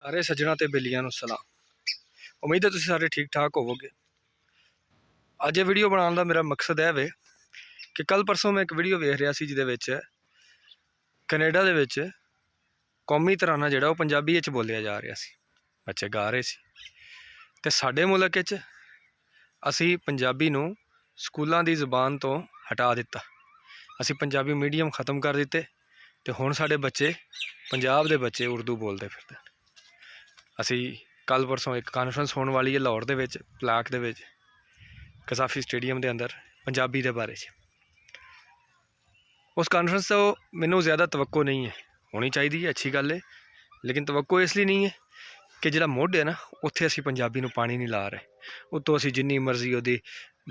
ਸਾਰੇ ਸੱਜਣਾ ਤੇ ਬੇਲੀਆਂ ਨੂੰ ਸਲਾਮ। ਉਮੀਦ ਹੈ ਤੁਸੀਂ ਸਾਰੇ ਠੀਕ ਠਾਕ ਹੋਵੋਗੇ। ਅੱਜ ਇਹ ਵੀਡੀਓ ਬਣਾਉਣ ਦਾ ਮੇਰਾ ਮਕਸਦ ਇਹ ਵੇ ਕਿ ਕੱਲ ਪਰਸੋਂ ਮੈਂ ਇੱਕ ਵੀਡੀਓ ਵੇਖ ਰਿਹਾ ਸੀ ਜਿਹਦੇ ਵਿੱਚ ਕੈਨੇਡਾ ਦੇ ਵਿੱਚ ਕੌਮੀ ਤਰਾਨਾ ਜਿਹੜਾ ਉਹ ਪੰਜਾਬੀ ਵਿੱਚ ਬੋਲਿਆ ਜਾ ਰਿਹਾ ਸੀ, ਬੱਚੇ ਗਾ ਰਹੇ ਸੀ। ਤੇ ਸਾਡੇ ਮੁਲਕ ਵਿੱਚ ਅਸੀਂ ਪੰਜਾਬੀ ਨੂੰ ਸਕੂਲਾਂ ਦੀ ਜ਼ੁਬਾਨ ਤੋਂ ਹਟਾ ਦਿੱਤਾ, ਅਸੀਂ ਪੰਜਾਬੀ ਮੀਡੀਅਮ ख़त्म कर ਦਿੱਤੇ ਤੇ ਹੁਣ ਸਾਡੇ ਬੱਚੇ ਪੰਜਾਬ ਦੇ ਬੱਚੇ ਉਰਦੂ ਬੋਲਦੇ ਫਿਰਦੇ। ਅਸੀਂ ਕੱਲ परसों एक ਕਾਨਫਰੰਸ होने वाली है लाहौर ਦੇ ਵਿੱਚ ਪਲਾਕ ਦੇ ਵਿੱਚ ਕਜ਼ਾਫੀ ਸਟੇਡੀਅਮ ਦੇ ਅੰਦਰ ਪੰਜਾਬੀ ਦੇ ਬਾਰੇ 'ਚ। उस ਕਾਨਫਰੰਸ ਤੋਂ ਮੈਨੂੰ ज़्यादा तवक्को नहीं है, होनी चाहिए है, अच्छी गल है, लेकिन तवक्को इसलिए नहीं है कि जो मुढ़ है ना उत्थे असी पंजाबी नूं पानी नहीं ला रहे, उत्तों असी जिन्नी मर्जी वो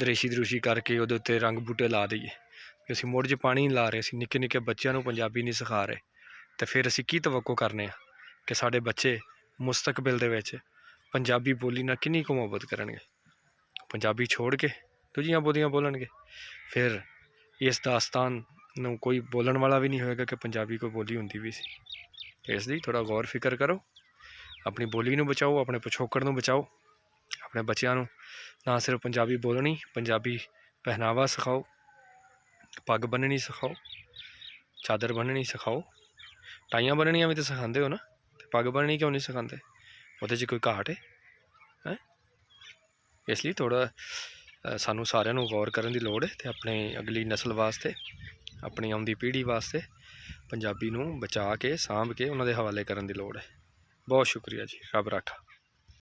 दरेशी दरूशी करके वो उत्ते रंग बूटे ला दईए कि असी मुढ़ च पानी नहीं ला रहे, असी निक्के निक्के बच्चों नूं पंजाबी नहीं सिखा रहे। तो फिर असी की तवक्को करने कि साडे बच्चे मुस्तकबिल दे विच पंजाबी बोली नाल किन्नी कुछ मुहब्बत करनगे, पंजाबी छोड़ के दूजियां बोलियां बोलणगे। फिर इस दास्तान नूं कोई बोलण वाला भी नहीं होएगा कि पंजाबी कोई बोली हुंदी भी सी। इसलिए थोड़ा गौर फिक्र करो, अपनी बोली नूं बचाओ, अपने पिछोकड़ नूं बचाओ, अपने बच्चों नूं ना सिर्फ पंजाबी बोलनी, पंजाबी पहनावा सिखाओ, पग बन्ननी सिखाओ, चादर बन्ननी सिखाओ। टाइयां बन्ननियां भी तो सिखाते हो ना, तो पग बन्ननी क्यों नहीं सिखाते? वो कोई घाट है? इसलिए थोड़ा सानू सारिਆਂ ਨੂੰ गौर करने की लोड़ है तो अपने अगली नस्ल वास्ते, अपनी आउंदी पीढ़ी वास्ते पंजाबी नूं बचा के सांभ के उन्हां दे हवाले करन दी लोड़ है। बहुत शुक्रिया जी, रब राखा।